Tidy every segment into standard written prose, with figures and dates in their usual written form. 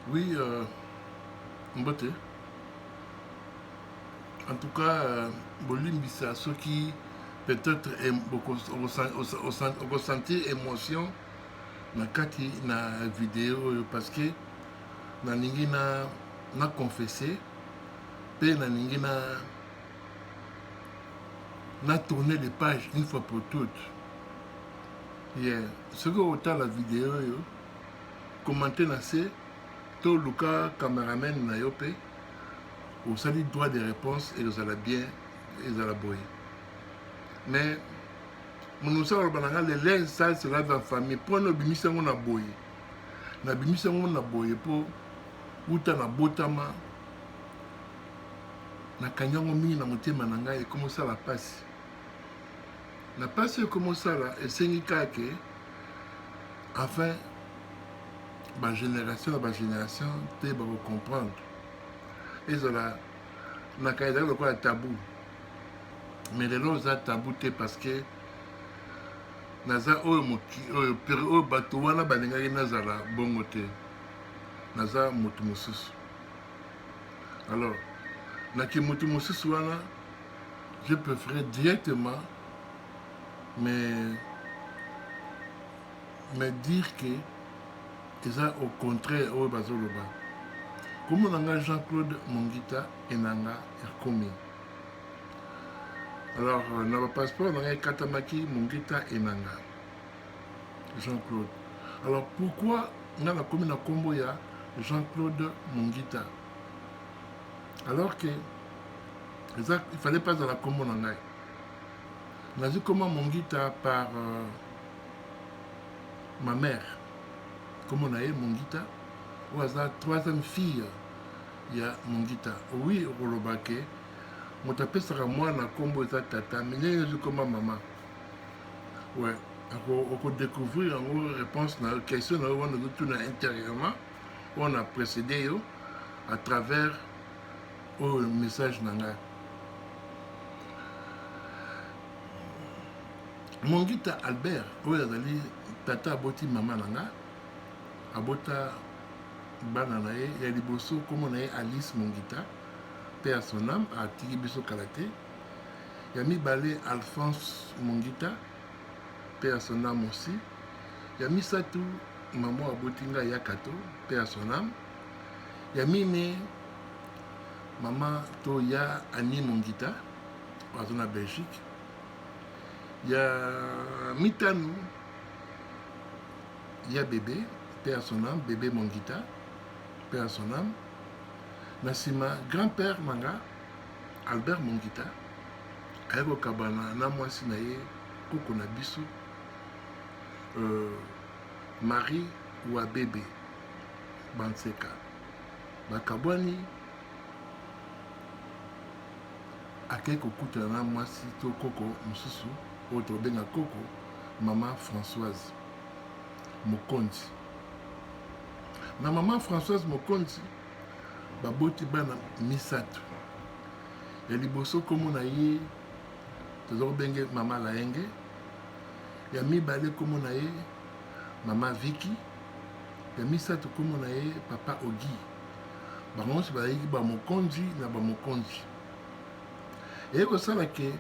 Oui, Mbote. En tout cas, Bolimbisa, ceux qui peut-être ressentir émotion na kati na vidéo parce que na ningi na confessé pe na ningi na tourner les pages une fois pour toutes. Yeah. Ce que autant la vidéo yo commenter na se to luka cameraman na yo pe au sali droit de réponse et vous allez bien et vous allez boyer. Mais mon osala bananga le lens ça sera dans la famille pour no bimisa ngona boye. Na bimisa ngona boye po uta na botama na kanyango mingi na motema na ngai comme ça la passe. Na passe comme ça là et sengi kake enfin ma génération te ba comprendre. Et cela na kaida le quoi tabou. Mais les lois za tabou te parce que naza oyo moki oyo bato wana balingaki nazala bongo te naza motu mosusu. Alors naki motu mosusu wana je préférais directement me dire que eza au contraire oyo bazoloba komo nanga Jean-Claude Mongita enanga ekomi. Alors na ba passeport nanga ekatamaki Mongita enanga Jean-Claude. Alors pourquoi nga na komi na kombo ya Jean-Claude Mongita alors que il fallait pas dans la kombo na ngai. Nazi comment Mongita par ma mère. Comme on a eu Mongita, ou la troisième fille, il y a Mongita. Oui, Rolobake, mon tapé sera moi na combo za tata, mais il y a comme maman. Ouais, on peut découvrir en réponse à la question on a tout intérieurement, on a précédé à travers le message nanga. Mongita Albert, où il a tata aboti maman nanga. Abota bana na ye ya liboso comme on a Alice Mongita paix à son âme à tiki biso kalaté ya mibale Alphonse Mongita paix à son âme aussi ya misatu maman abotinga ya kato paix à son âme ya mine maman to ya Annie Mongita à Belgique ya mitanu ya bébé paix à son âme, bébé Mongita, paix à son âme. Nasima, grand-père Manga, Albert Mongita, Aero Kabana, Namwasi Naye, Koko Nabisu, Marie ou à bébé, Banseka. Bakabwani, Ake Kokuta Namwasi, To Koko, Msusu, Autre Benga Koko, Maman Françoise, Mokonzi. Na maman Françoise Mokonzi baboti bana misato ya liboso komo na ye tozoko benge mama Laenge ya mibale komo na ye mama Vicky ya misato komo na ye papa Ogi bango nyonso bayiki bamokonzi na bamokonzi eye kosala ke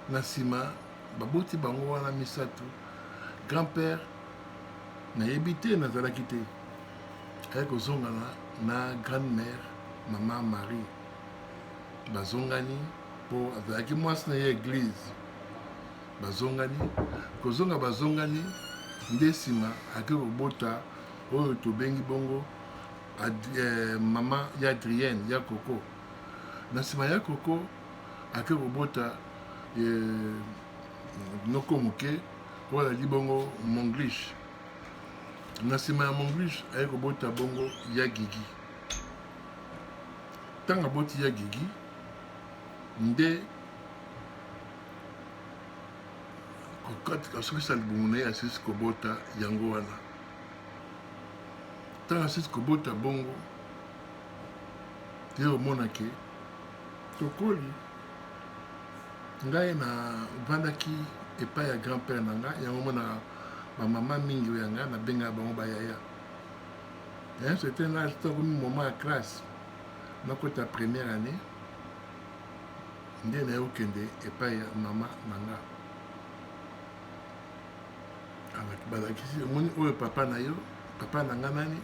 na nsima baboti bango wana misato grand-père nayebi te nazalaki te avec ozongana na grand-mère maman Marie bazongani po azalaki mwasi na ye église bazongani kozonga bazongani nde nsima ake kobota oyo tobengi bongo mama ya Adrienne ya Koko na nsima ya Koko ake kobota noko moke oyo azali bongo Monglish na nsima ya Monglish aye kobota bongo ya Gigi ntango aboti ya Gigi nde asukisa libumu na ye asisi kobota yango wana ntango asisi kobota bongo ye omonake tokoli ngai na vandaki epai ya grand-père na nga yango mona bamama mingi oyo ya nga nabengaka bango bayaya Et à un certain âge, comme moment à classe, dans la première année, nde na ye okende epai ya mama na nga balakisi omoni oyo papa na yo papa na nga nani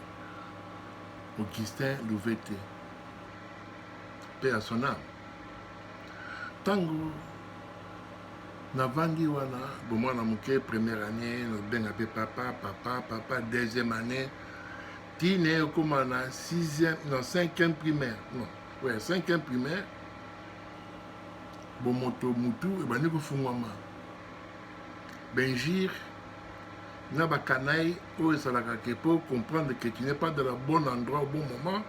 Augustin Louvete mpe ya son âme ntango navandi wana bomwana moke première année nabenga mpe papa deuxième année tine ekóma na cinquième primaire non ouais cinquième primaire bomoto mutu ebandi kofungwama benjir na bakanayi oyo esalaka ke po comprendre que tu n'es pas dans le bon endroit au bon moment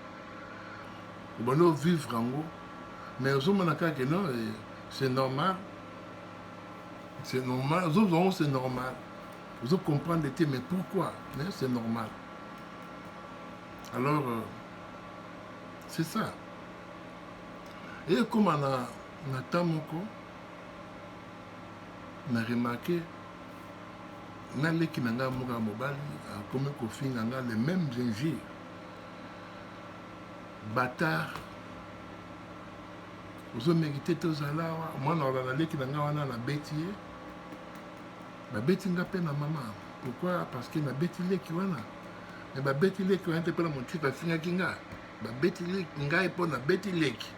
obandi ovivre yango mais ozomona kaka ke non c'est normal ozozwango c'est normal ozocomprendre te mais pourquoi mais c'est normal alors c'est ça et ekóma na temps moko na remarqué naleki na nga moko ya mobali akomi kofinga nga le même gingir batard ozomérite te ozala awa mwana wala naleki na nga wana nabeti ye babeti nga mpe na mama pourquoi parce que nabeti leki wana me babeti leki wana te mpo na motife bafingaki nga babeti ngai mpo nabeti leki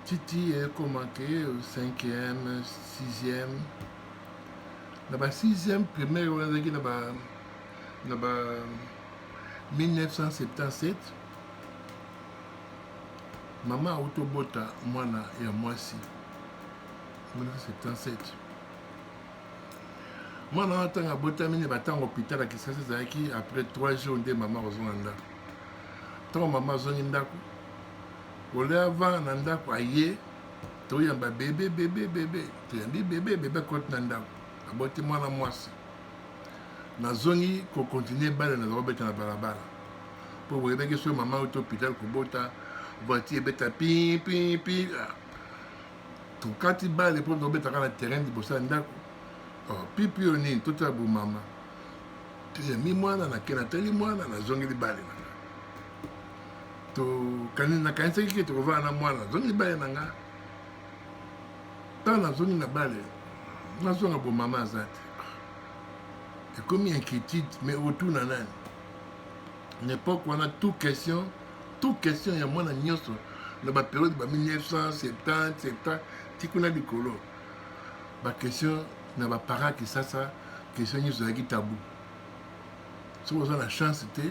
titi ekomake au 5e 6e na ba 6e primaire wana ezalaki na ba 1977 mama autobota mwana ya mwasi 1977 mwana wana ntango abotami ne batango hôpital ya Kisasa ezalaki après 3 jours nde mama ozonga ndako ntango mama azongi ndako ole avant na ndako aye toyamba bebe toyambi bebe koti na ndako aboti mwana mwasi nazongi kokontinue bale nazakobeta na balabala mpo boyebeki soki mama oyo to hôpital kobota voiture ebeta pi tokati bale mpo tobetaka na terrain liboso ya ndako pipi oyo nini totala bomama toyambi mwana nake natali mwana nazongeli bale nanga nakanisaki ke tokovana na mwana nazongi bale nanga ntango nazongi na bale nazonga bomama aza te ekomi inquiétude mais otuna nani na époque wana tout question ya mwana nyonso na bapériode ba 1970 tikuna likolo baquestion na baparent Kisasa question nyonso ezalaki tabu soki oza na chance te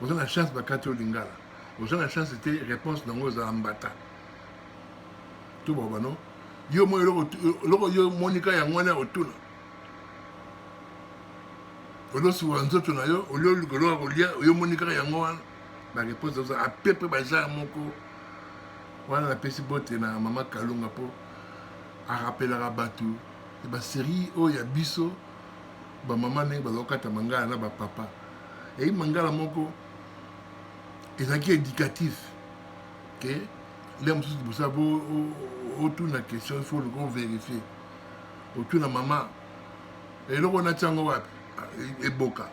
oza na chance bakati olingala oza na chance te réponse nango ezala mbata to babano yo mo eloko yo monika yango wana otuna olosuwa nzoto na yo olio likolo ya kolia yo monika yango wana baréponse oza apepe bagenre moko wana napesi bote na mama Kalunga mpo arapelaka bato basérie oyo ya biso bamama ndenge bazokata mangala na bapapa eyi mangala moko ezalaki éducatif ke le mosusu libosa bo otuna question il faut le vérifier otuna mama eloko nati yango wapi eboka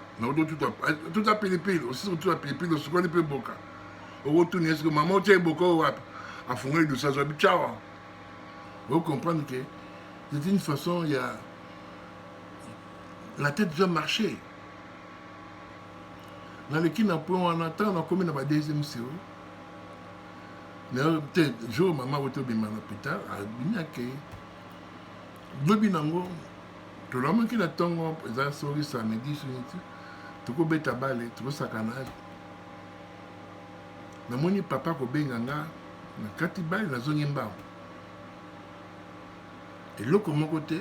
tuta pilipili osisi tuta pilipili osukoli mpe eboka okotuni eske mama otia eboka oyo wapi afungoli dusa azwa bicawa ocomprendre que c'est une façon il y a la tête doit marcher naleki na point wana ntango nakomi na ba deuxième sio te jour mama otobima na hôpital abimi akei lobi nango tolamaki na ntongo eza soki samedi suniti tokobeta bale tokosakana namoni papa kobenga nga na kati bale nazongi mbango eloko moko te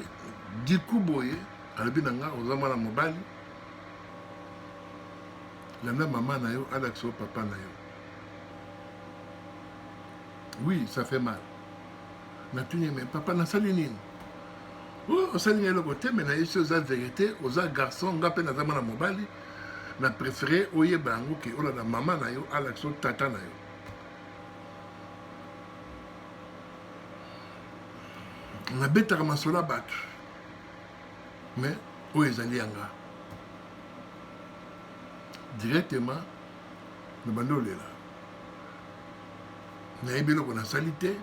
diku boye alobi na nga oza mwana mobali landa mama na yo alakisa o papa na yo oui ça fait mal natuni mais papa nasali nini osali ngai eloko te me na ye si oza vérité oza garçon nga mpe naza mwana mobali na préféré oyeba yango ke olanda mama na yo alakisa o tata na yo nabetaka masolo ya bato mais oyo ezali yanga directement na bando olela nayebi eloko nasali te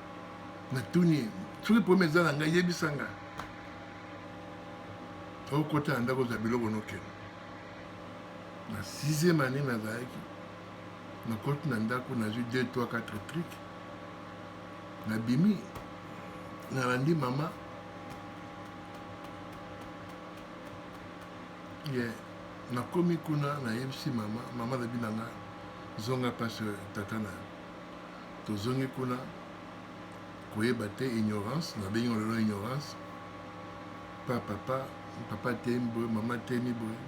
natuni soki problème eza na ngai yebisa nga okota na ndako ozwa biloko nokende na 6e année nazalaki nakoti na ndako nazwi 2 3 4 truc nabimi nalandi mama nakomi kuna nayebisi mama nabi na nga zonga mpasi tata na yo tozongi kuna koyeba te ignorance nabengi lelo ignorance pa papa temi boye mama temi boye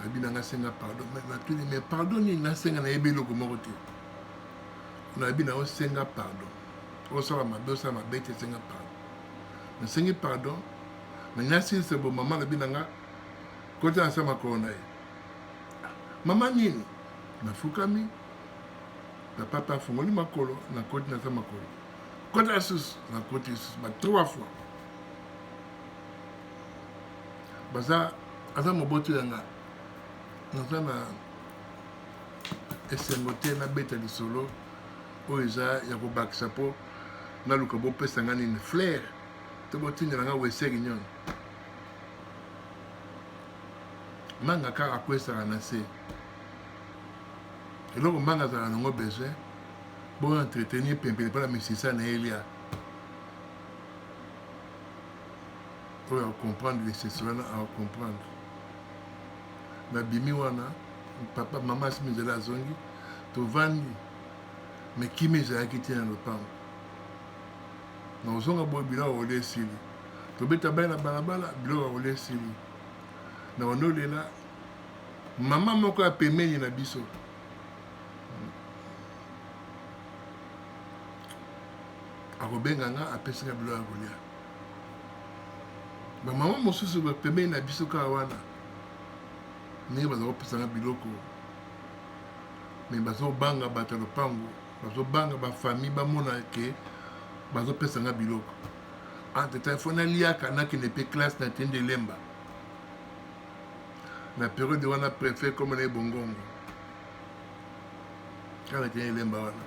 nabi na nga senga pardon natuni mais pardon nini nasenga nayebi eloko moko te nabi na osenga pardon osala mabe te senga pardon nasengi pardon na nasilisa bo mama nabi na nga kota nasa makolo na ye mama nini nafukami papa afungoli makolo nakoti nasa makolo kota lisusu nakoti lisusu 3 fois baza aza moboto yanga naza na esengo te nabeta lisolo oyo eza ya kobakisa mpo naluka bopesa nga nini flair to botindela nga weseri nyonso manga kaka akwesaka na se eloko manga azala nango besoin bo entretenir pempene mpona misisa na ye lia oyo akomprendre lesesi wana akomprendre nabimi wana papa mama asimi nzela azongi tovandi me kimi ezalaki te na lopango na ozonga boye biloko akolia esili tobeta bai na balabala biloko akolia esili na wanolela mama moko ya pembeni na biso akobenga nga apesinga biloko ya kolia bamama mosusu pembeni na biso kaka wana ndenge baza kopesanga biloko me bazobanga bato ya lopango bazobanga bafamille bamona ke bazopesanga biloko entretemps fo naliaka nakende mpe classe na tende lemba na période wana préfet comme na ye bongongo kala tende lemba wana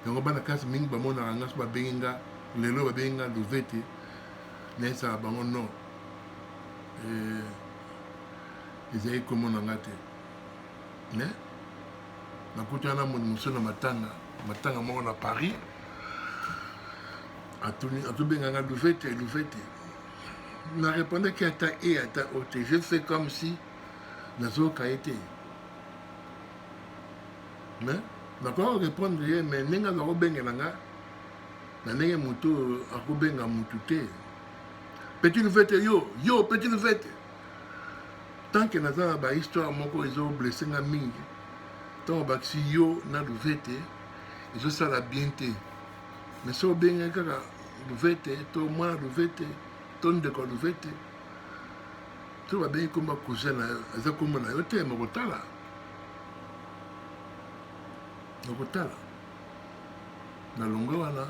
yango bana kasi mingi bamonaka nga so babengi nga lelo babengi nga luvete nayesaka bango non ezali komona nga te me nakuti wana moso na matanga moko na Paris atobenga nga luvete na répondaki ata ata ote je fais comme si nazoka ye te me nakoka répondre ye me ndenge aza kobengela nga na ndenge moto akobenga motu te petit luvete yo petit luvete tant que naza na bahistoire moko ezoblesse nga mingi ntango bakisi yo na luvete ezosala bien te mais so obenga kaka luvete to mwana luvete to ndeko luvete to babengi komba cousin na yo eza kombo na yo te mokotala na longo wana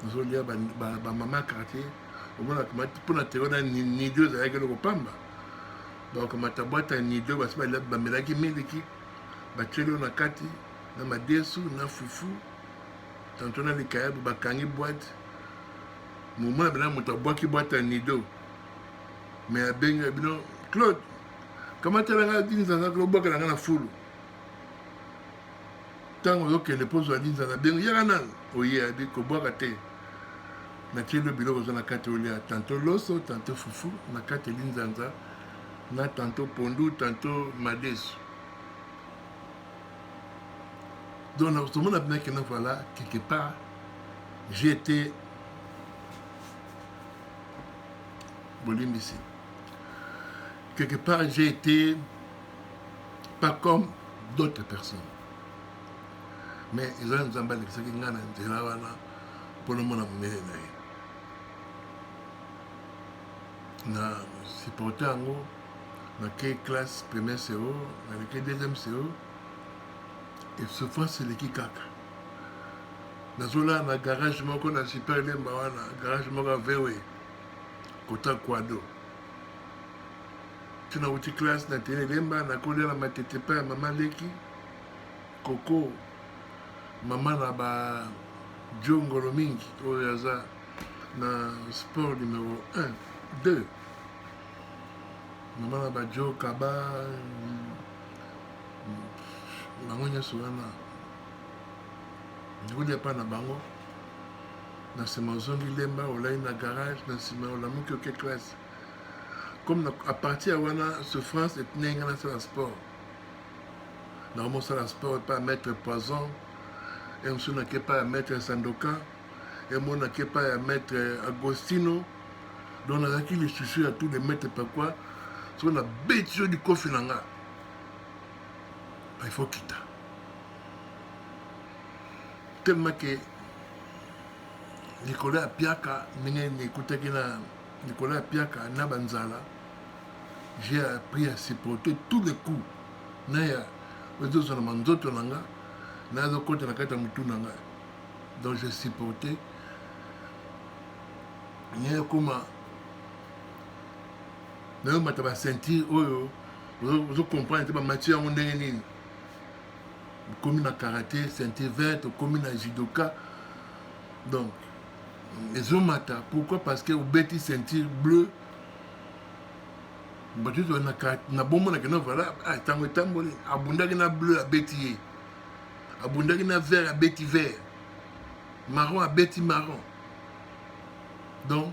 nazolia bamama quartier omonaka mpona tero na nidio ezalaki eloko pamba bakamata bwata ya nidio basi bamelaki miliki batieli oyo na kati na madesu na fufu tanto na likayabu bakangi bwate momona bena moto abwaki bwate ya nidio me abengi bino Claude kamatalanga dinzanga kolobwaka nanga na fulu ntango ozokende mpo ozwa dinzanga bengi yaka nanu oye abi kobwaka te natieli biloko oza na kati olia tanto loso tanto fufu na kati linzanza na tanto pondu tanto madesu donc tomona bien que voilà quelque part j'ai été bolimbisi quelque part j'ai été pas comme d'autres personnes mais ils ont nzamba lekisaki nga na nzela wana mpona mona monene na ye na supporte yango nakei classe première CO nakei deuxième CO et souffrance eleki kaka nazolala na garage moko na super lemba wana garage moko avewe kota kwado tina uti classe na tene lemba na kolela matete pa ya mama leki koko mama na ba jongolo mingi oyo aza na sport numéro 1 2 mama na ba jo kaba bango nyonso wana ndikolia pa na bango na nsima ozongi lemba olai na garage na nsima olamuki oke classe comme à partir de wana souffrance etinai nga nasala sport nakomi osala sport epai ya maître poison e mosusu nake epai ya maître sandokan e mo nake epai ya maître agostino donc nazalaki lisusu ya tous les maître pakua soki nabeti yo likofi na nga il faut kita tellement que likolo ya piaka ndenge nekutaki na likolo ya piaka na banzala j'ai appris à supporter tous les coups naya ezozala manzoto na nga nazokota na kati ya mutu na nga donc j'ai supporté nye koma nayomata basentir oyo ozocomprendre te bamatière yango ndenge nini okomi na karaté ceinture verte okomi na judoka donc ezomata pourquoi parce que obeti ceinture bleu bato na bomonaki no vala ntango etamboli abundaki na bleu abeti ye abundaki na vert abeti vert marron abeti marron donc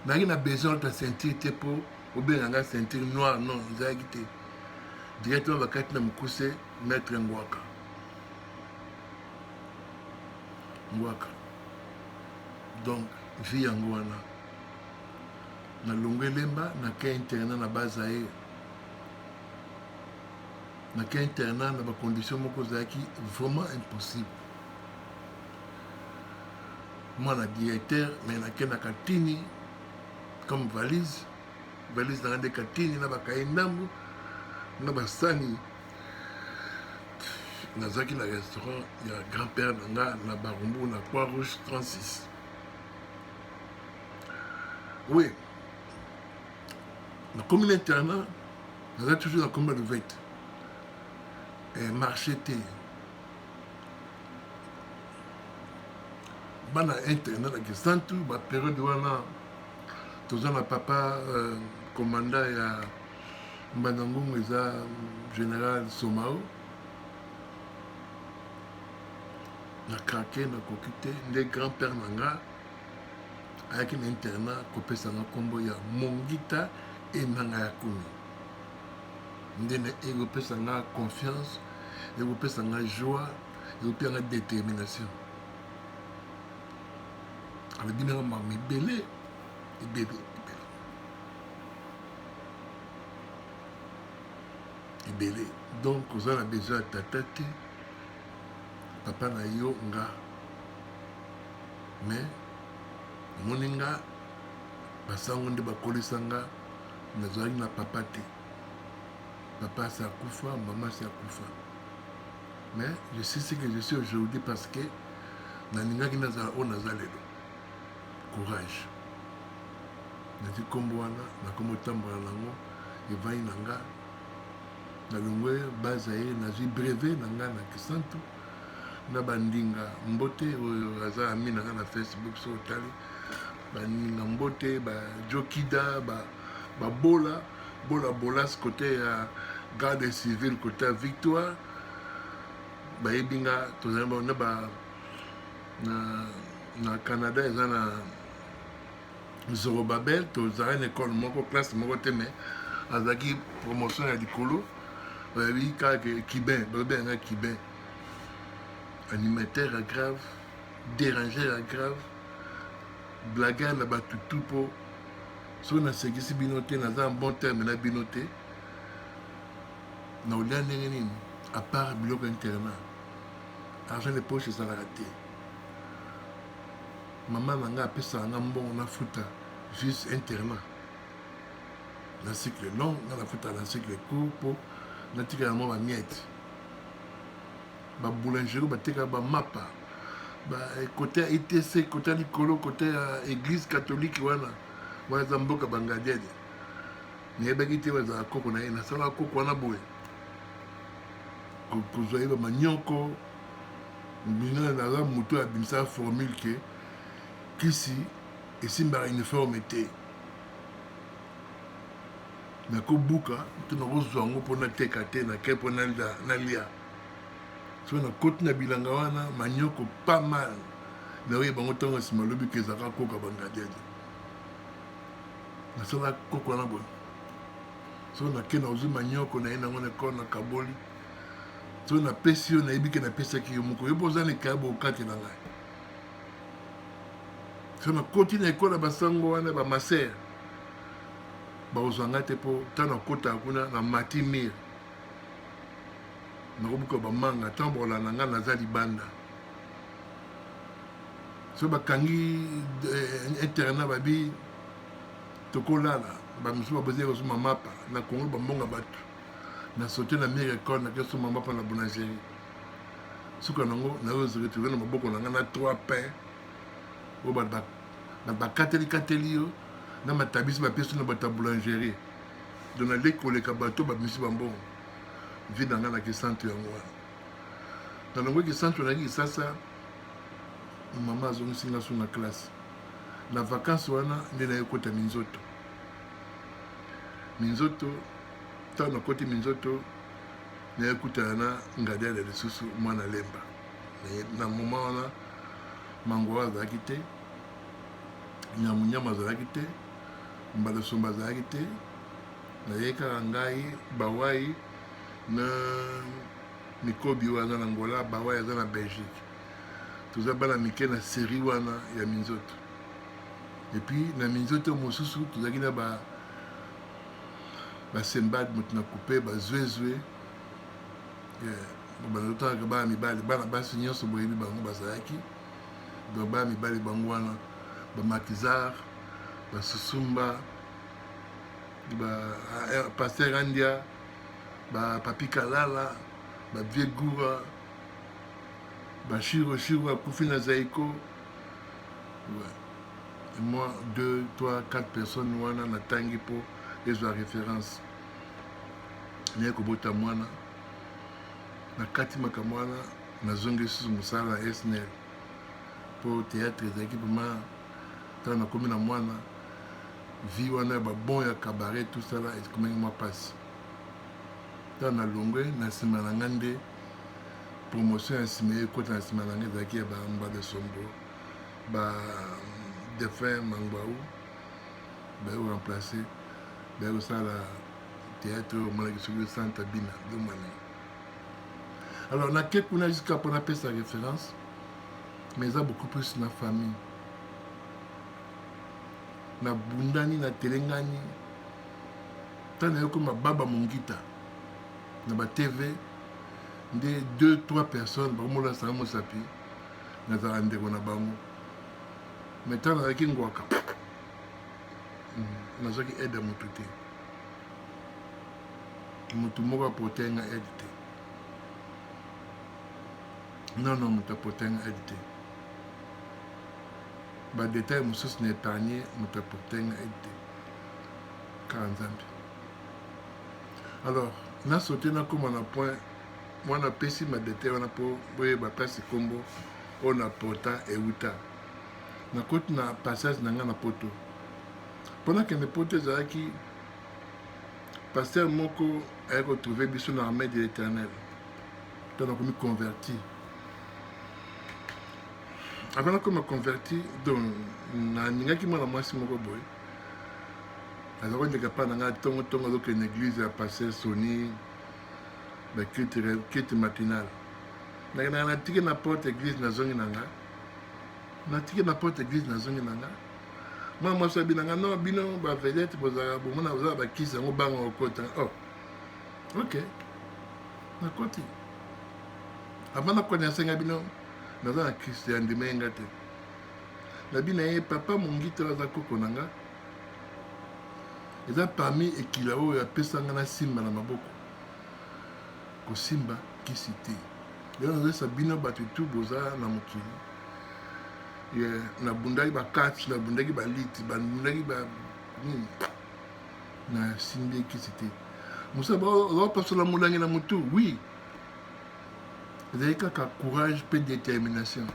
nayaki na besoin ta ceinture te mpo obenganga ceinture noire non ezalaki te directement bakati na mokuse maître ngwaka donc vi yango wana nalongo elemba nake internat na bazaye nake internat na bacondition moko ezalaki vraiment impossible mwana directeur mais nakendaka tini comme valise nanga nde katini na bakaye ndambu na basani nazalaki na restaurant ya grand-père na nga na barumbu na Croix Rouge 36 oui nakomi na internat naza toujours na komba luvete marché te bana internat na kisantu baperiode wana toza na papa commanda ya mbanangungu eza général somao na krake nakoki te nde grand-père na nga ayaki na internat kopesanga nkombo ya mongita enanga ya kumi nde ekopesanga confiance ekopesanga joie ekopesanga détermination alobi nanga mama ebele donc oza na besoin ya tata te papa na yo nga mais omoni nga basango nde bakolisa nga nazalaki na papa te papa asi akufa mama asi akufa mais je sais ce que je suis aujourd'hui parce que nalingaki nazala oyo naza lelo courage nati nkombo wana nakomi otambola nango evai na nga nalongwe baza ye nazwi brevet na nga na kisantu na bandinga mbote oyo aza ami na nga na Facebook so otali bandinga mbote bajokida babola bolas kote ya garde civile kote ya victoire bayebi nga tozali na Canada eza na Zorobabel tozali na ekole moko classe moko te mais azalaki promotion ya likolo bayebi kaka kibin babengaka kibin animateur ya grave déranger ya grave blagueur na batutu mpo soki nasekisi bino te naza bon terme na bino te na olia ndenge nini à part biloko internat argent de poche ezalaka te mama na nga apesaka nga mbongo nafuta juste internat na cycle long nga nafuta na cycle court mpo natikala mwa bamiete baboulangerie batekaka bamapa kote ya ITC kote ya likolo kote ya église catholique wana eza mboka bangadiede nayebaki te bazala koko na ye nasala koko wana boye kozwa ye bamanyoko bino naza moto abimisaka formule ke kisi esimbaka uniforme te nakobuka to nakozwa yango mpo nateka te nake mpo nalia so nakoti na bilanga wana manyoko pas mal naoyeba bango ntango nsima lobi ke ezalaka koka bangadiade nasala koko wana boye so nake nazwi manyoko na ye nango nekolo na kaboli so napesi yo nayebi ke napesaki yo moko yo mpo oza nekaya bokate na ngai so nakoti na ekolo ya basango wana bamasere bakozwa ngai te mpo ntango nakotaka kuna na mati mire nakobuka bamanga ntango bakolanda ngai naza libanda so bakangi internat babi tokolala bamisu babozeli kozoma mapa na kongo bambonga bato na saute na mire école nakesoma mapa na boulangerie suka nango nazoretrouve na maboko na ngai na 3 pain oyo bakateli yo na matabisi bapesi na bato ya boulangerie don naleki koleka bato bamisi bambongo vi na ngai naki centre yango wana na nango eki centre naki kisasa mama azongisi nga so na classe na vacances wana nde nayekota minzoto ntango nakoti minzoto nayekutana na ngadiala lisusu mwana lemba na moma wana mangoa azalaki te nyamunyama azalaki te mbalosomba azalaki te nayekaka ngai bawai na mikobi oyo aza na ngola bawai aza na belgique toza bana mike na série wana ya minzoto epuis na minzoto mosusu tozalaki na basembade moto na coupe bazwezwe bazotaka bana mibali bana basi nyonso boyebi bango bazalaki donc bana mibali bango wana bamakizar basusumba paster andia bapapi kalala bavie gura bashiro akufi na zaiko et moi 2, 3, 4 personnes wana natangi mpo ezwa référence naye kobota mwana nakati makambo wana nazongi lisusu mosala ya snl mpo théâtre ezalaki vraimen ntango nakomi na mwana vi wana ya babon ya cabaret tout ça là ekomaki mwa mpasi ntango nalongwe na nsima na nga nde promotion ya nsima ye ekota na nsima na nga ezalaki ya bambade sombo badefin mangbau baye koremplace baye kosala théâtre oyo omonaki soki centre bina domane alors nake kuna jusqu'à mpo napesa référence mais eza beaucoup plus na famille nabundani natelengani ntango nayokoma baba mongita na batv nde 2-3 personnes bakomolasanga mosapi nazala ndeko na bango mais ntango nazalaki ngwaka nazwaki aide ya motu te motu moko apotenga aide te non moto apotenga aide te badetail mosusu na épargne moto apotenga aide te kaka nzambe alors nasote nakóma na point mwana apesi madetail wana mpo boyeba place kombo oyo na pota euta nakoti na passage na nga na poto mpo nakende poto ezalaki paster moko aye kotrouve biso na armée de l'éternel ntango nakomi converti avant nakoma converti donc naningaki mwana mwasi moko boye aza kondeka mpa na ngai ntongo azokende église ya paster soni baculte matinale nakendaka natiki na porte église nazongi na nga natiki na porte église nazongi na nga mwana mwasi abi na nga non bino bavedete bozalaka bomona bozala bakisi yango banga okota oh ok nakoti avant nakonasenga bino naza na kristo ya ndima yenga te nabi na ye papa mongita aza koko na nga eza parmi ekila oyo apesanga na simba na maboko kosimba kisi te lelo nazolesa bino bato tu boza na mokili nabundaki bakati nabundaki baliti nabundaki na simbi qui c'était musa ba pasola mulangi na mutu oui ezali kaka courage mpe détermination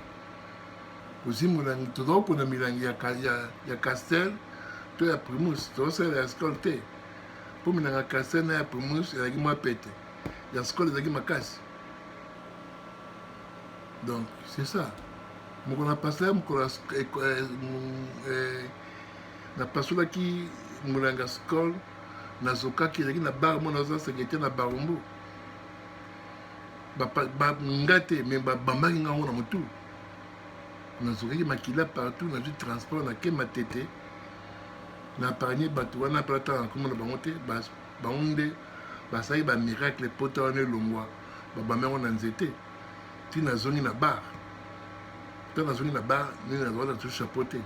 aussi mulangi tozala mpona milangi ya castel to ya primus tozosala ya skol te mpo milangi ya castel na ya primus ezalaki mwa pete ya skol ezalaki makasi donc c'est ça mokolo na pasala mokolo napasolaki mulangi ya skol nazokaki ezalaki na bar mo naza secrétaire na barombo nga te me babambaki ngango na motu nazokaki makila partout nazwi transport nake matete na épargne bato wana mpe atala nkombo na bango te bango nde basali bamiracle pota wana elongwa babambi yango na nzete ti nazongi na bar mpe nazongi na bar nini nazwaka nazo chapeau te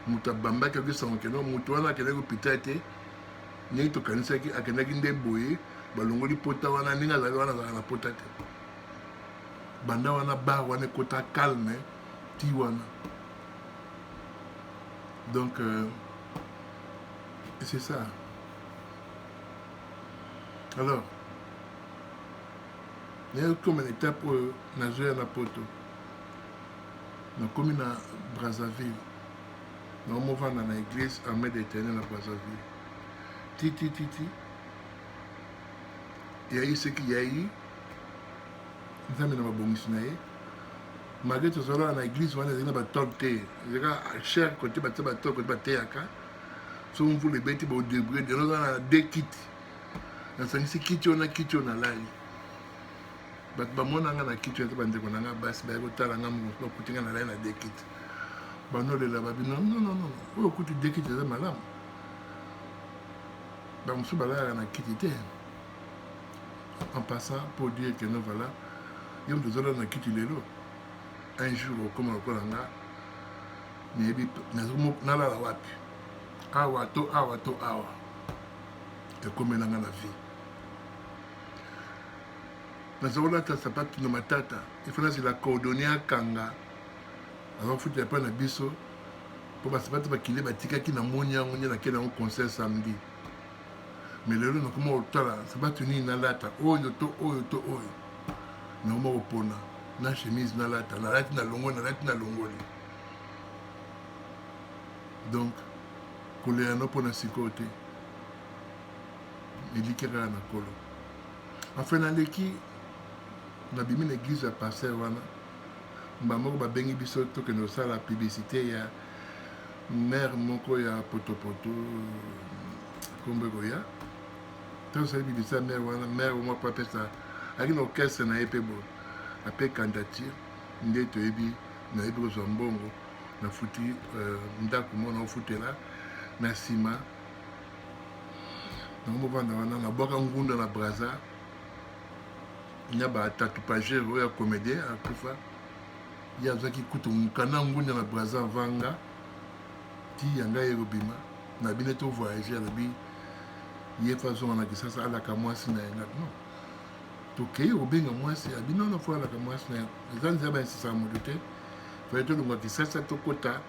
moto abambaki akisango keno moto wana akendaki hôpital te ndenge tokanisaki akendaki nde boye balongoli pota wana ndenge azali wana azalaka na pota te banda wana bar wana ekota calme ti wana donc c'est ça alors il y a comme une étape oyo nazoya na poto nakomi na Brazzaville naomovanda na église armée d'éternel na Brazzaville titi yayi seki yayi nzambe na mabongisi na ye malgré tozalaka na église wana ezali na batole te ezalaka cher kote batia batole kote bateyaka so mvula ebeti baodebrie denoza na de kiti nasangisi kiti oyo na kiti oyo nalali bato bamonanga na kiti oyo eza bandeko na nga basi baye kotala nga mokosi bakuti nga nalali na de kiti banolela babi non oyo okuti de kiti eza malamu bamosusu balalaka na kiti te en passant pour dire que non voilà yo moto ozolala na kiti lelo un jour okoma lokola nga nayebi nalala wapi awa to awa ekomelanga na vie nazolata sapatu na matata ifo nazela cordonnier akanga azofutela mpa na biso mpo basapatu bakile batikaki na moni yango nde nakende yango concert samedi mais lelo nakoma kotala sapatu nini nalata oyo to oyo nakoma kopona na chemise nalata nalati na longoli donc kolela no mpona sikoyo te eliki kaka na kolo enfin naleki nabimi na église ya paster wana mbamoko babengi biso tokende kosala publicité ya mare moko ya potopoto kombo ekoya tosali publicité ya mare wana mare moko apesa aki na orchestre na ye mpe boye ape candidature nde toyebi nayebi kozwa mbongo nafuti ndako mo naofutela na nsima nakomobanda wana nabwaka ngunda na braza nya batatupagere oyo ya comédien akufa ye azwaki kutu mokanda ngunda na braza avanga ti yanga ye kobima na bino to voyage alobi ye fa azonga na kisasa alaka mwasi na ye ngati non tokei kobenga mwasi abi nono fo alaka mwasi na ye eza nzela bainsisaka moto te faye tolongwa kisasa tokota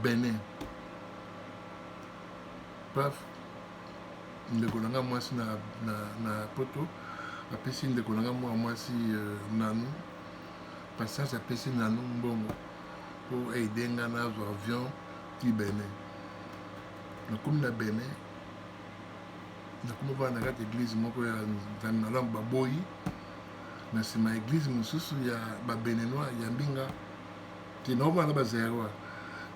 Benin paf ndeko na nga mwasi na poto apesi ndeko na nga mwa mwasi nanu patience apesi nanu mbongo mpo aide nga nazwa avion ti Benin nakomi na Benin nakomi ovanda na kati église moko ya nzambe nalambo baboyi na nsima ya église mosusu ya babéninois ya mbinga ti naovanda bazeroa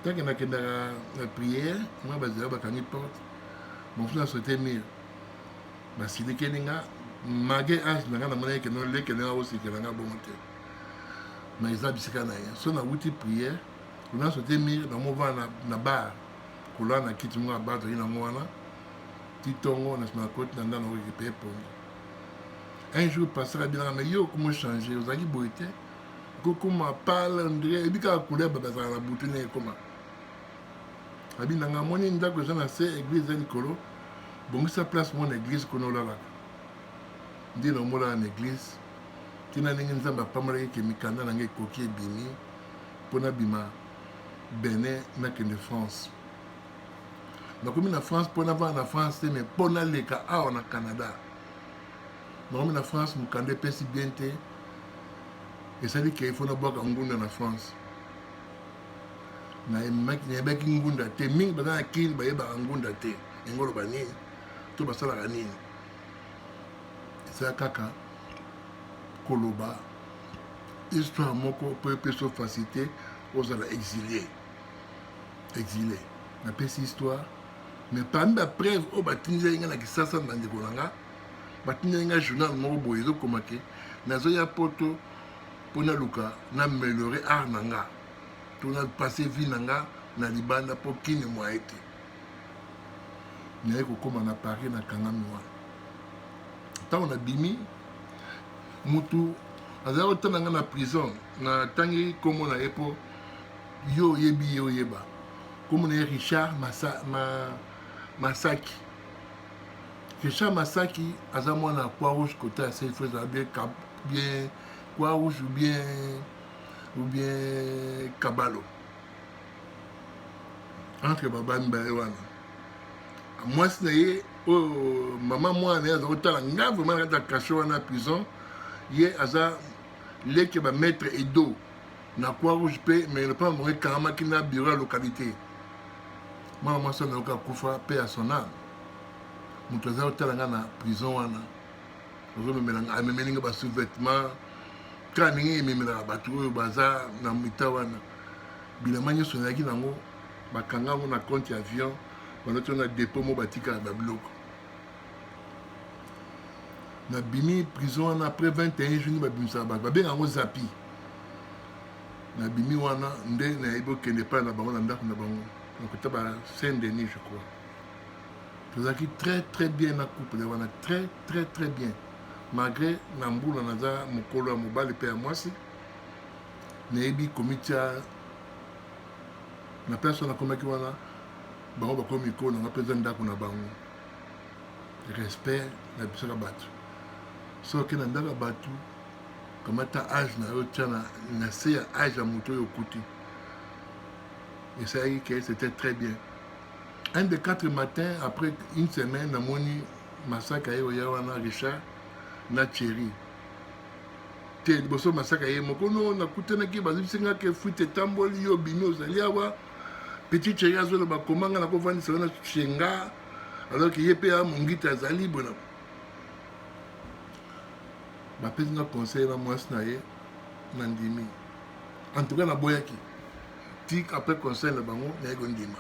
tanke nakendaka na prière mwa bazero bakangi porte mosusu nasote mire basilikeli nga malgré age na nga namonaki kende olekende nga osikela nga bongo te na eza bisika na ye so nawuti prière kuna nasote mire namovanda na bar kola na kiti moko ya bar toki nango wana ti tongo na nsima ya koti na nda na okipe pongi un jour passer abinanga mais yo okoma changer ozalaki boye te okokoma pale ondire ebi kaka couleur bazala na butu ndenge ekoma abinanga moni ndako eza na se église eza likolo bongisa place mo na église kuna olalaka nde naomolaka na église tina ndenge nzambe apambolaki ke mikanda na ngai ekoki ebimi mpo nabima Benin nakende France nakomi na France mpo navanda na France te mais mpo naleka awa na Canada. Nakomi na France mokanda epesi bien te esali ke ifo nabwaka ngunda na France. nayebaki ngunda te mingi baza na kili bayebaka ngunda te engoloba nini to basalaka nini. Eza kaka koloba histoire moko mpo epesa facilité ozala exilé napesi histoire mais parmi bapreuve oyo batindeli ngai na kisasa na ndeko na nga batindeli ngai journal moko boye ezokoma ke nazoya poto mpo naluka naameliore art na nga to napase vie na nga na libanda mpo kini mwa ete naye kokóma na Paris na kangami wana. Ntango nabimi mutu azali kotala nga na prison natangi kombo na ye mpo yo oyebi ye oyeba. Kombo na ye Richard Masaki. Richard Masaki aza mwana Croix Rouge côté ya Saint Frère bien Croix Rouge ou bien Kabalo entre baba mibale wana. Mwasi na ye oyo mama mwana na ye aza kotala nga vraiment na kati ya kasho wana prison ye aza leke bamaître edo na Croix Rouge mpe mais lepa mongo ekangamaki na bureau ya localité. Mwana mwasi wana ayoka kufa mpe ya son âme. Moto aza kotala nga na prison wana amemeli nga basous-vêtement kaka ndenge ememelaka bato oyo baza na mita wana. Bilamba nyonso nayaki nango bakanga yango na compte ya avion banoti na dépôt mo batikala babiloko. Nabimi prison wana après 21 jours babimisaka bato babenga yango zapi. Nabimi wana nde nayebi okende epai na bango na ndako na bango nakota ba Saint-Denis je crois. Tozalaki très bien na couple wana très bien malgré na mbula naza mokolo ya mobali mpe ya mwasi nayebi komitia na place wana nakomaki wana bango bakomi mikolo nanga mpenza ndako na bango respect na bisaka bato soki na ndako ya bato kamata age na yo tia na se ya age ya moto oyo okuti esalaki ke c'était très bien. Un des 4 matins après une semaine namoni masaka ye oya wana Richard na Thierry te liboso masaka ye moko no nakutanaki bazibisingaki fuite etamboli yo bino ozali awa petit Thierry azoloba komanga nakovandisa wana shenga alors que ye mpe ya mongita azali bona bapesi nga conseil na mwasi na ye na ndimi en tout cas naboyaki tik après conseil na bango naye kondima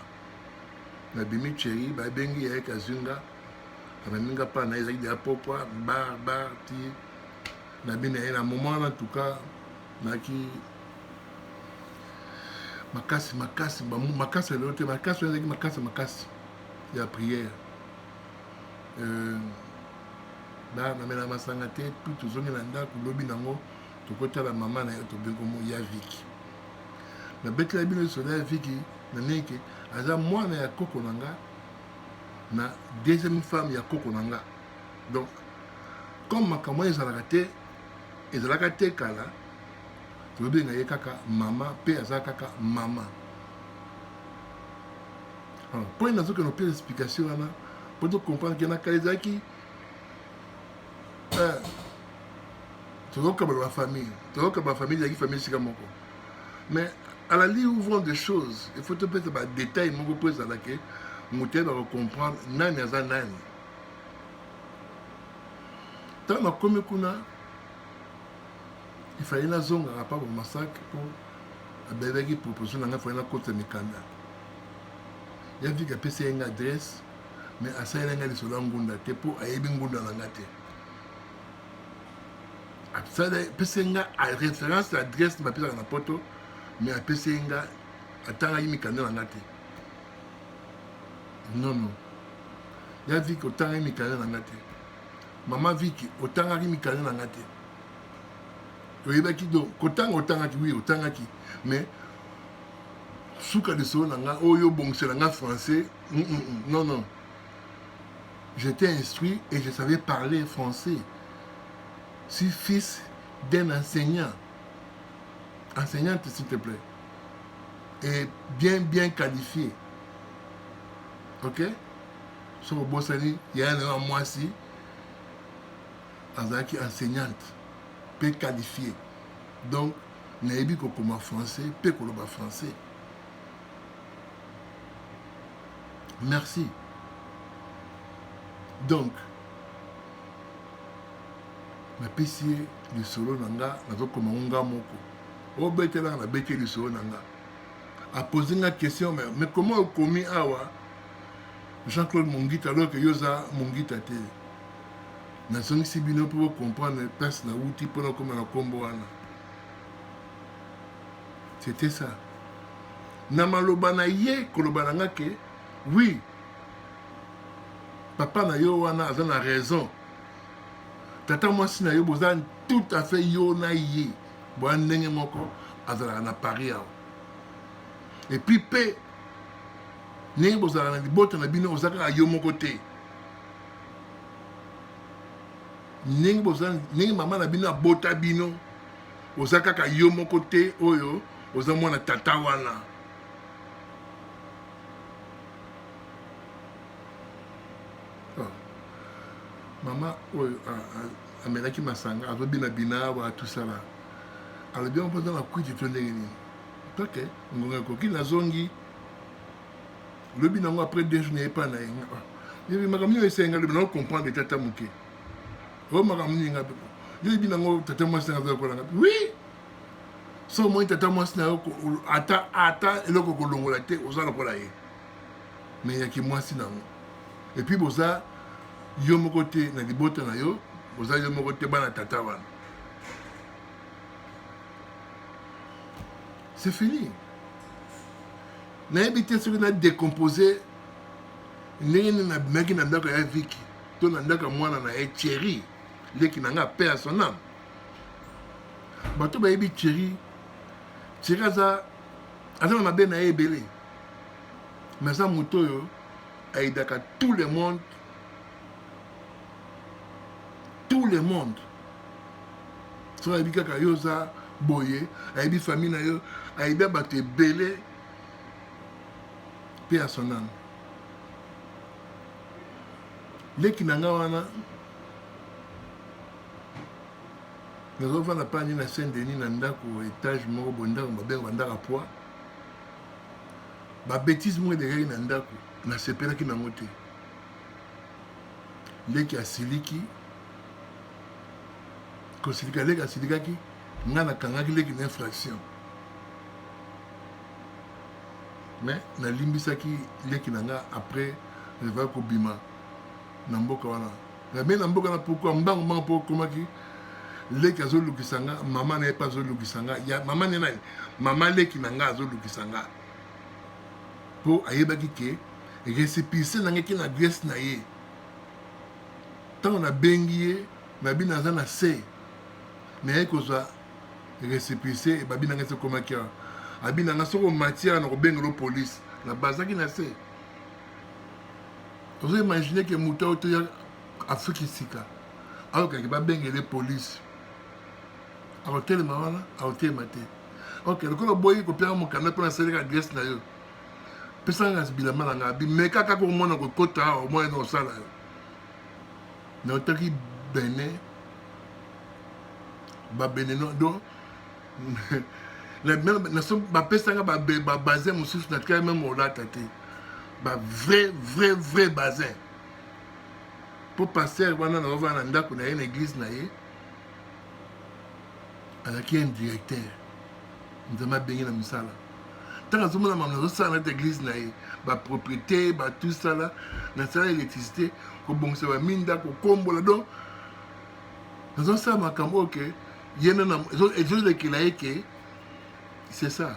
nabimi Thierry babengi ye kazunga abaminga pa na ezaki ya popwa bar ti nabina ye na moment en tout cas naki makasi lelo te makasi ezaki makasi ya prière namela masanga te puis tozongi na ndako lobi nango tokotala mama na ye tobengi komo ya Viki nabetela bino lisoda ya Viki naneke aza mwana ya koko na nga na deuxième femme ya koko na nga. Donc comme makambo ezalaka te kala tobenga ye kaka mama mpe aza kaka mama. Alors mpo nazoki na pesa explication wana mpo tocomprendre ke na kala ezalaki tozokaba bafamille ezalaki famille esika moko mais à la lie ouvrant des choses il faut te pesa badétail moko mpo ezalaki moto yeba kocomprendre nani aza nani. Ntango nakomi kuna ifali nazongaka pa bamasake mpo abelaki proposition na ngai fali nakota mikanda ya Viki apesi ye nga adresse mais asaleli ngai lisolo ya ngunda te mpo ayebi ngunda na nga te apesi nga référence ya adresse bapesaka na poto mais apesi nga atangaki mikanda na nga te. Non ya Viki otangaki mikanda na nga te mama Viki otangaki mikanda na nga te oyebaki do kotanga otangaki oui otangaki mais suka lisolo na nga oyo obongisela nga français non j'étais instruit et je savais parler français. Je suis fils d'un enseignante s'il te plaît et bien qualifié. Ok? So bosani ya na mwasi azaki enseignante peu qualifiée. Donc nayebi ko koma français peu koloba français. Merci. Donc napesi ye lisolo na nga nazokoma nga moko obetelaka nabeti lisolo na nga apose nga question mais comment okomi awa Jean-Claude Mongita alors que yoza Mongita te nazongisi bino mpo comprendre place na wuti mpona okoma na nkombo wana. C'était ça. Na maloba na ye koloba na nga ke oui papa na yo wana aza na raison. Tata mwasi na yo boza tout à fait yo na ye boya ndenge moko azalaka na Paris awa. Et puis pe ndenge bozalaka na libota na bino oza kaka yo moko te. Ndenge mama na bino abota bino oza kaka yo moko te oyo oza mwana tata wana. Maman oyo amelaki masanga azobina bina wa tout ça là. alobi yango mpoza na kwiti to ndenge nini toke ngonga ekoki nazongi lobi nango après déjeuner epa na ye yebi makambo nini esenga lobi nango comprendre tata moke oyo makambo nini nga pepo yebi nango tata mwasi nanga aza kolanga oui so omoni tata mwasi na yo ata eloko kolongola te oza lokola ye me yaki mwasi nango epuis boza yo moko te na libota na yo boza yo moko te bana tata wana. C'est fini. Nayebi te soki na décomposé ndenge nini nabimaki na ndako ya Viki to na ndako mwana na ye Thierry leki na nga paix à son âme. Bato bayebi Thierry aza na mabe na ye ebele mais aza moto oyo ayidaka tout le monde so ayebi kaka yo oza boye ayebi famille na yo ayebi bato ebele paix à son âme. Leki na nga wana nazovanda pani na Saint-Denis na ndako étage moko bondako babenga bandako poids babétise moko edekaki na ndako nasepelaki nango te. Leki asiliki kosilika leki asilikaki nga nakangaki leki na infraction mais nalimbisaki leki na nga après revaki kobima na mboka wana me na mboka na pourkui mbango mpo okomaki leki azolukisa nga mama na ye mpe azolukisa nga mama ne nani mama leki na nga azolukisa nga mpo ayebaki ke récépissé na ngaki na adresse na ye ntango nabengi ye nabi naza na se naye kozwa récépissé babi na nga se ekomaki awa abi na nga soko matière na kobengelo police na bazaki na se ozo imagine ke moto oyo toya afrika sika akokaki babengele police akotelema wana akotelema te ok lokola boyi kopiaka mokanda mpona asalika adresse na yo pesanga bilamba na nga abi me kaka komona kokota awa omwana na osala yo na otaki bene babene no donc bapesanga babasin mosusu na tikali meme olata te vrai basin mpo paster wana naovana na ndako na ye na église na ye azalaki un directeur nzambe abengi na misala ntango azomona mama nazosala na ete église na ye bapropriété batout sala nasala électricité kobongisa baminda kokombola donc nazosala makambo oyo ke ye nana ezolekela ye ke c'est ça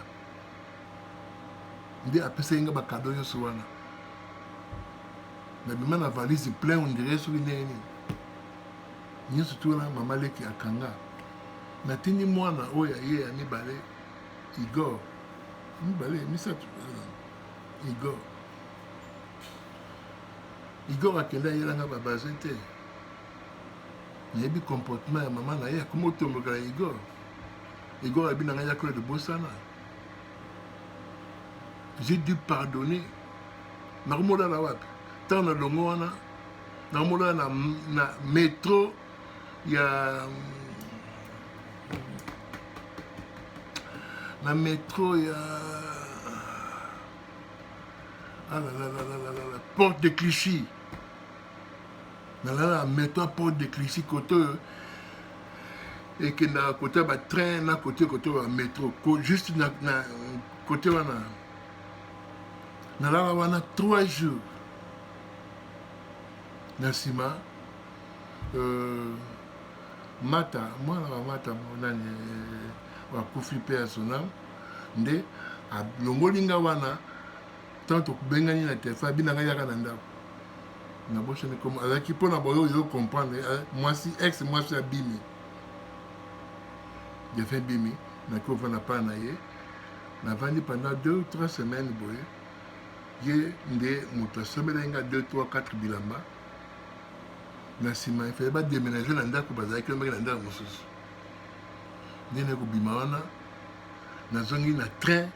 nde apesaki nga bakado nyonso wana nabima na valise plein ondire soki ndenge nini nyonso tu wana mama leki akanga natindi mwana oyo ye ya mibale igor mibale misato igor akende ayelanga babaze te nayebi comportement ya mama na ye akoma otombokela igor abi na ngai yakola de bosana j'ai dû pardonner nakomona na wapi tant na longo wana nakomona na métro ya na métro ya la porte de Clichy la métro porte de Clichy côté et que na côté ba train na côté ba métro juste na côté wana na la wana 3 jours na sima mata mwana wa mata nani wa kufi pe asona nde longolinga wana tanto kubengani na tefa binanga yaka na ndako na boche ne comme avec pour na boyo yo comprendre moi si ex moi si abimi j'ai fait bimi na ko va na pa na ye na vandi pendant 2 ou 3 semaines boye ye nde moto somelenga 2 3 4 bilamba na sima il fallait pas déménager na ndako bazaki na ndako mosusu ndene ko bima wana na zongi na train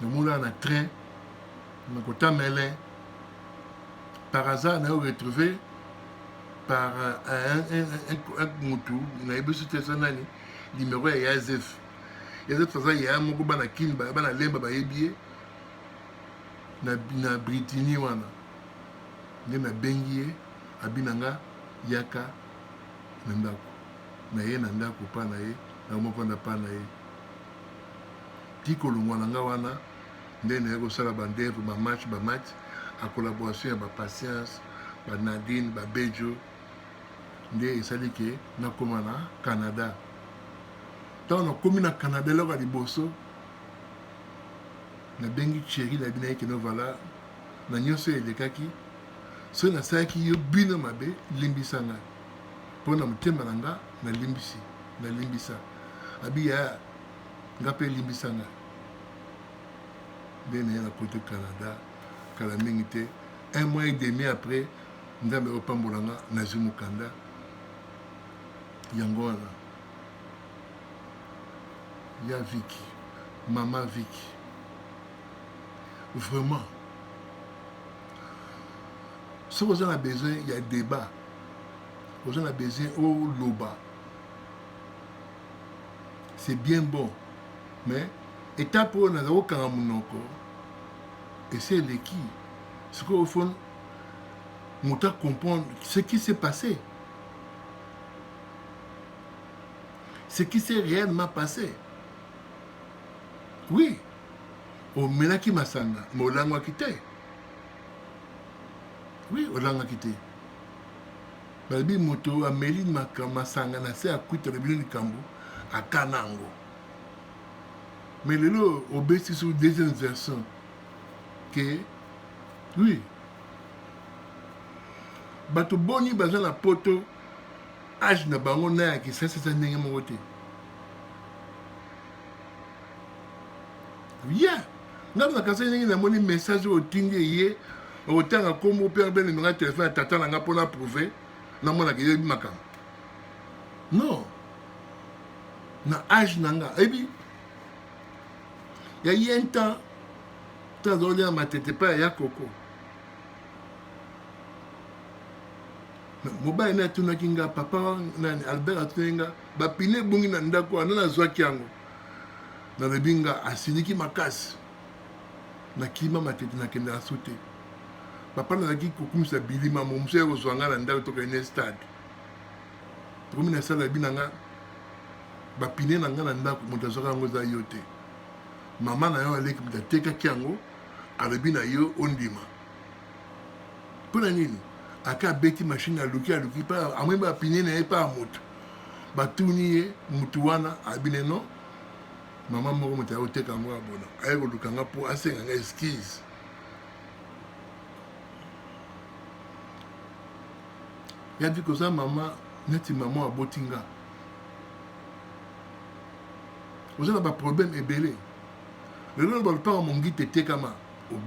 na moula na train na kota Melun par hasard na retrouvé par un moutou na yebisu tesa nani numéro ya Yazef faza ya moko bana kimba bana lemba ba yebie na Britini wana nde na bengie abinanga yaka na ndako na ye na ndako pa na ye na moko na pa na ye tikolongwa na nga wana nde na ye kosala bandeve ba match a collaboration ya ba Patience ba Nadine ba Bejo nde esali ke nakoma na Canada ntango nakomi na Canada eloko ya liboso nabengi chéri na bina ye keno vala na nyonso elekaki so nasalaki yo bino mabe limbisa ngai mpo na motema na nga nalimbisa abi ya nga mpe limbisa ngai nde na ye na kote Canada kala mingi te 1 mois et demi après nzambe opambola nga nazwi mokanda yango wana ya Vicky mama Vicky vraiment si vous avez besoin il y a débat vous avez besoin au loba c'est bien bon mais étape où on a aucun monoko et c'est l'équipe ce qu'au fond on doit comprendre ce qui s'est passé ce qui s'est réellement passé oui au menaki masanga mais au langue quitté oui au langue quitté balbi moto ameli masanga na se akuita le bino kambu akanango mais lelo obesi sur deuxième version que oui bato boni baza na poto âge na bango na ya kisasa ndenge moko te yeah ngam na kasa ndenge namoni message otindi ye otanga kombo père ben nga téléphone ya tata nanga mpona prouver namona ke yebi makambo non na âge nanga ebi ya ye un temps tazolia matete pa ya koko mobali na atunaki nga papa nani Albert atunaki nga bapine bungi na ndako wana nazwaki yango nalobi nga asiliki makasi nakima matete nakende asu te papa nazalaki kokumisa bilima momusu ya kozwa nga na ndako tokende stade tokomi na sala bi na nga bapine na nga na ndako moto azwaka yango eza yo te mama na yo aleki moto atekaki yango alobi na yo ondima mpo na nini aka abeti machine aluki mpa amoi bapine na ye mpa ya moto batuni ye motu wana abine no mama moko moto ayoteka yango abona aye koluka nga mpo asenga nga esquise yadi koza mama neti mama aboti nga oza na baproblème ebele lelo na balopango mongi tetekama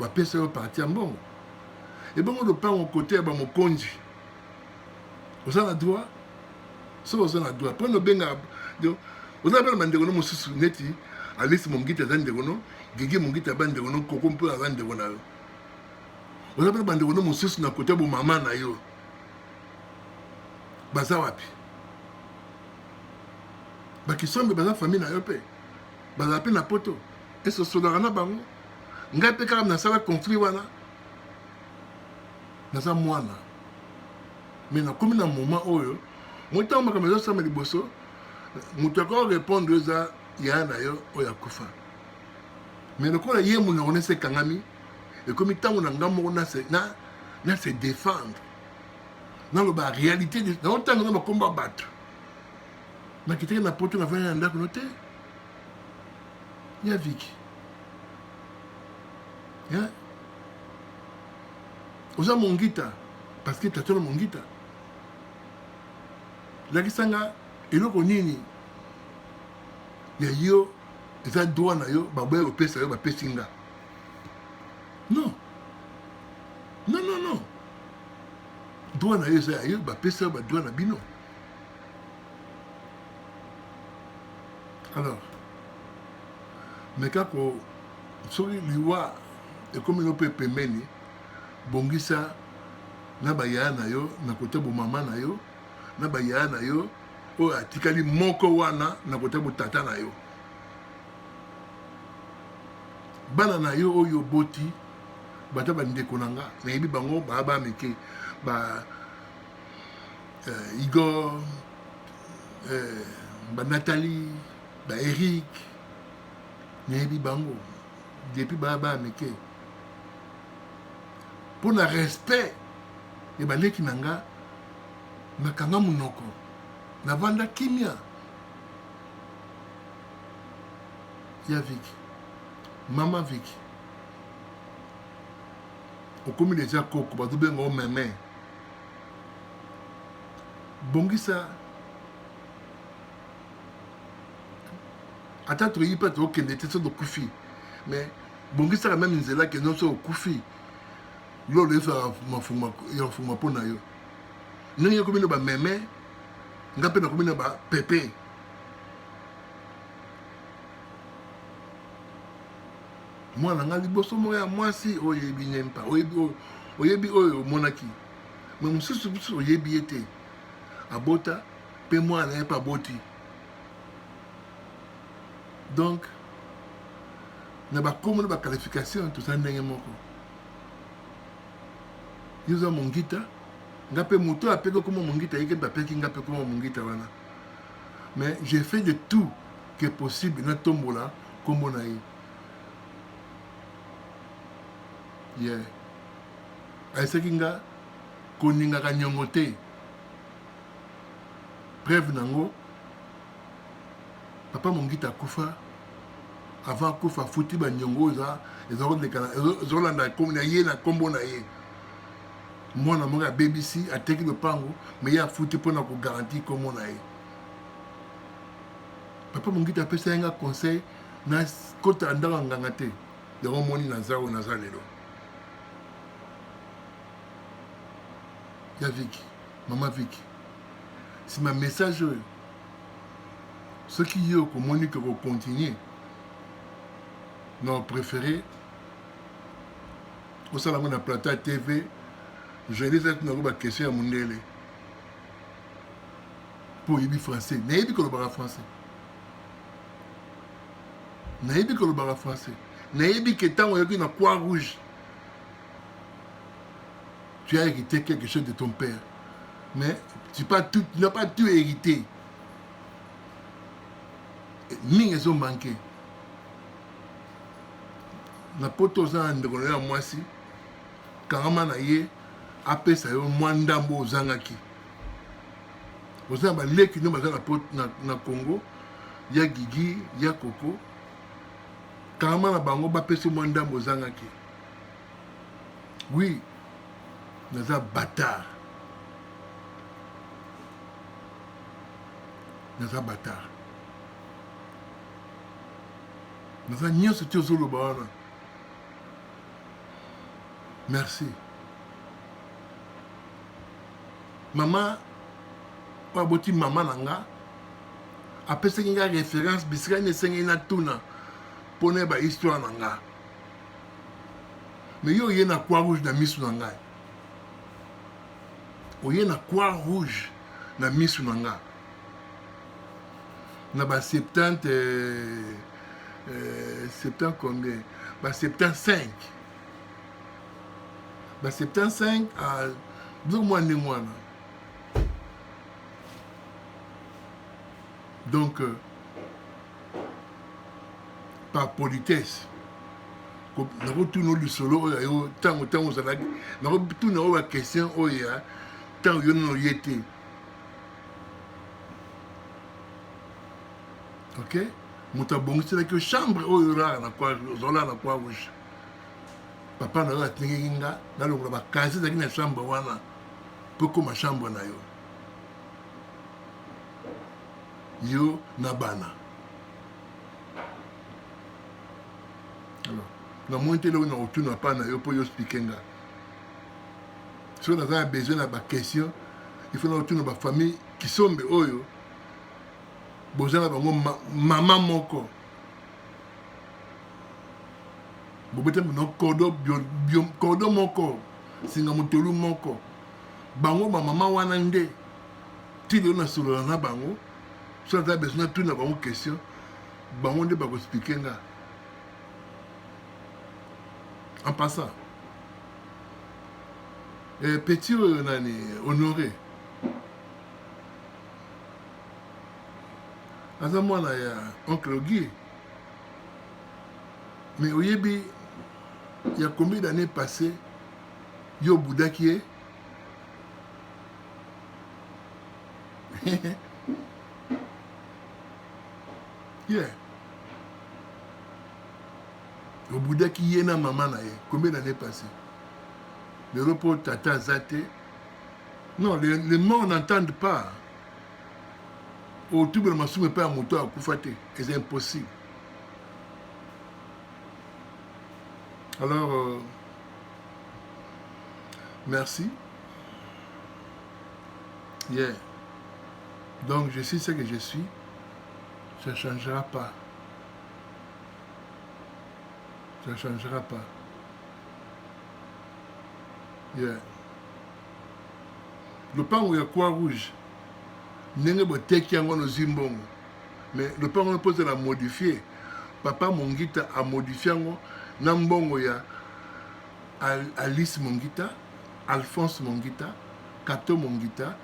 bapesa yo parti ya mbongo ebongo lopango kote ya bamokonzi oza na droit so oza na droit mpo nobenga oza na bana bandeko no mosusu neti alisi mongiti aza ndeko no gege mongiti aba ndeko no koko mpo aza ndeko na yo oza mpe bandeko no mosusu na kote bo mama na yo baza wapi bakisombe baza famille na yo mpe bazala mpe na poto esosolaka na bango ngai mpe kaka nasala conflit wana naza mwana me nakomi na moment oyo motango makambo ezosama liboso moto akoko répondre eza yaya na yo oyo akufa me lokola ye monoko nese ekangami ekomi ntango na nga moko na se défendre naloba réalité nango ntango na bakomba bato nakitaki na poto na vani na ndako no te ya viki oza mongita parce que tatona mongita lakisanga eloko nini ya yo eza droit na yo baboya kopesa yo bapesi nga non non non non droit na yo eza ya yo bapesa yo badroit na bino alors mais kako soki liwa ekomi no mpe pembeni bongisa na bayaya na yo na kote bomama na yo na bayaya na yo oyo atikali moko wana na kote botata na yo bana na yo oyo boti bata bandeko na nga nayebi bango baba meke ba Igor ba Nathalie ba Eric nayebi bango depuis baba meke mpona respect ya baleki na nga nakanga monoko navanda kimia ya Viki mama Viki okomi deja koko bazobenga o meme bongisa ata toyebi mpe tokende te so tokufi mais bongisaka meme nzela ke nyonso okufi lolo efaka mafunguma mpo na yo ndenge ekomi na bameme nga mpe nakomi na bapepe mwana nga liboso moko ya mwasi oyebi nyempa oyebi oyo omonaki me mosusu mosusu oyebi ye te abota mpe mwana ye mpe aboti donc na bakombo na baqualification toza ndenge moko yo oza mongita nga mpe moto apeki okoma mongita yeke mpe apeki nga mpe okoma mongita wana mais j'ai fait de tout que possible natombola kombo na ye ye ayesaki nga koningaka nyongo te preuve nango papa mongita akufa avant akufa afuti banyongo ezolanda na ye na kombo na ye mwana moko abebisi ateki lopango me ye afuti mpona kogaranti kombo na ye papa mongita apesa ye nga conseil na kota ndako nganga te yango moni naza oyo naza lelo ya Viki mama Viki nsima message oyo soki ye okomoni ke kocontinue na opréféré osala yango na plateau ya tv journaliste ati nango baquestion ya mondele mpo oyebi français nayebi kolobaka français nayebi kolobaka français nayebi ke ntango oyoki na croix rouge tu as hérité quelque chose de ton père mais tu n'as pas tout hérité mingi ezomanke na poto oza na ndeko na yo ya mwasi kangama na ye apesa yo mwa ndambo ozangaki oza na baleki nio baza na Congo ya Gigi ya Koko kangama na bango bapesa mwa ndambo ozangaki oui naza bâtard naza bâtard naza nyonso ti ozoloba wana merci mama oyo aboti mama na nga apesaki nga référence bisika nini esengeli na tuna mpona ye bahistoire na nga mais yo oye na croix rouge na miso na ngai oye na croix rouge na miso na ngai na ba 70 70 combien ba 75 ba 75 à deux mois ni mois donc par politesse nakotuna lisolo oyo ntango ozalaki nakotuna oyo baquestion oyo ya ntango yo nano ye te ok moto abongiselaki yo chambre oyo ozolala na croix rouge papa na yo atengeki nga nalongola bakansi ezalaki na chambre wana mpo koma chambre na yo yo na bana alors na moni te eloko na kotuna pa na yo mpo yo explike nga soki naza na besoin na baquestion il faut na kotuna bafamille kisombe oyo boza na bango mama moko bobeta bino kordo moko singa motolu moko bango bamama wana nde tili oyo nasolola na bango so naza besoin natuna bango question bango nde bakoexplike nga en passant petit oyo nani honoré aza mwana ya oncle Guy mais oyebi ya combien d'années passé yo budaki ye yeah obudaki ye na mama na ye combien d'années passé lelo mpo tata aza te non les morts n'entendent pas otubela masumu epai ya moto akufa te eza impossible alors merci yeah donc je suis ce que je suis ça ne changera pas ça ne changera pas yeah lopango ya croix rouge ndenge boteki yango nozwi mbongo mais lopango wana mpo ezala modifie papa Mongita amodifie yango na mbongo ya Alice Mongita, Alphonse Mongita, Kato Mongita,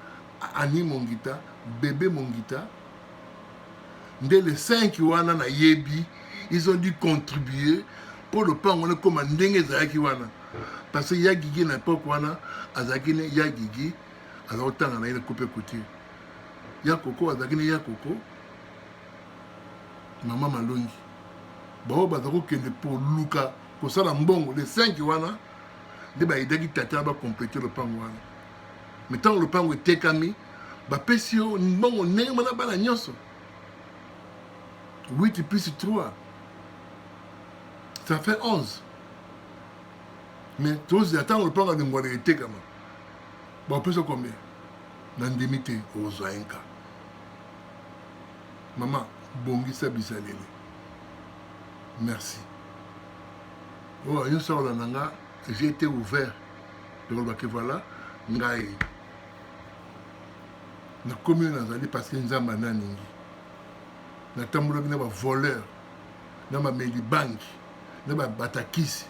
Annie Mongita, Bébé Mongita. Dès les 5 wana na yebi, ils ont dû contribuer pour le pan wana comme ndenge zaki wana. Parce que ya gigi na époque wana, azakine ya gigi, alors tant na ina couper couture. Ya koko azakine ya koko. Maman Malongi. Bon bazako kende pour luka ko sala mbongo les 5 wana de ba idaki tata ba compléter le pango wana. Mais tant le pango tekami, ba pesio mbongo ndenge mana bana nyonso. 8 plus 3. Ça fait 11. Mais tous attendent le pango de ngwale tekama. Ba peso combien? Nandemite ozoenka. Maman, bongi sabisa lele. Merci. Oh, une soeur Nanga, j'ai été ouvert. Donc voilà, ngai. Na commune nazali parce que nzamba naningi. Na tambola na ba voleur, na ba meli bank, na ba batakisi.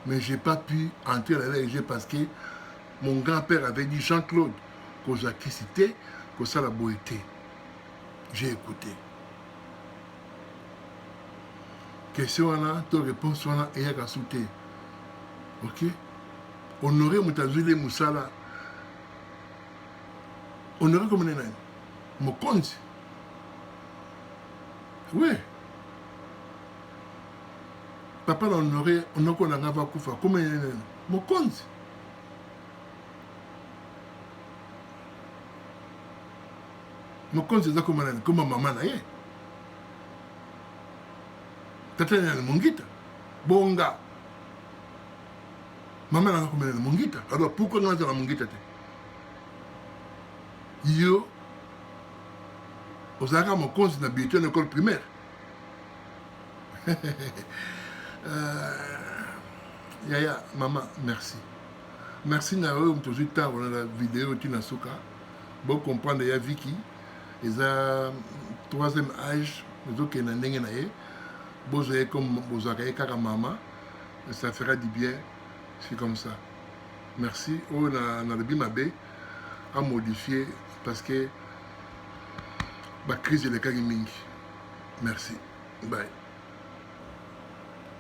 Mais j'ai pas pu entrer dans la LG parce que mon grand-père avait dit Jean-Claude que j'ai cité que ça la beauté. J'ai écouté. Question wana, to réponse wana et yaka souté. OK? Honoré Moutazule Moussala. Honoré comme nena. Mon compte. Oui. Papa l'a honoré, on a qu'on a va koufa. Comment nena? Mon compte. Mon compte c'est ça comme nena, comme maman na ye. Tata na Mongita. Bonga. Maman n'a pas de Mongita. Alors pourquoi nous avons Mongita? Yo, aux Arabes, mon compte n'a habitué à l'école primaire. Yaya, maman, merci. Merci na eux, on temps dans la vidéo, tu n'as souka. Bon comprendre, il y a Vicky, ils ont troisième âge, ils ont qu'un an naé. Bon, j'ai comme vous avez kaka maman, ça fera du bien, c'est comme ça. Merci. On a le bimabé à modifier parce que la crise est le cas. Merci. Bye.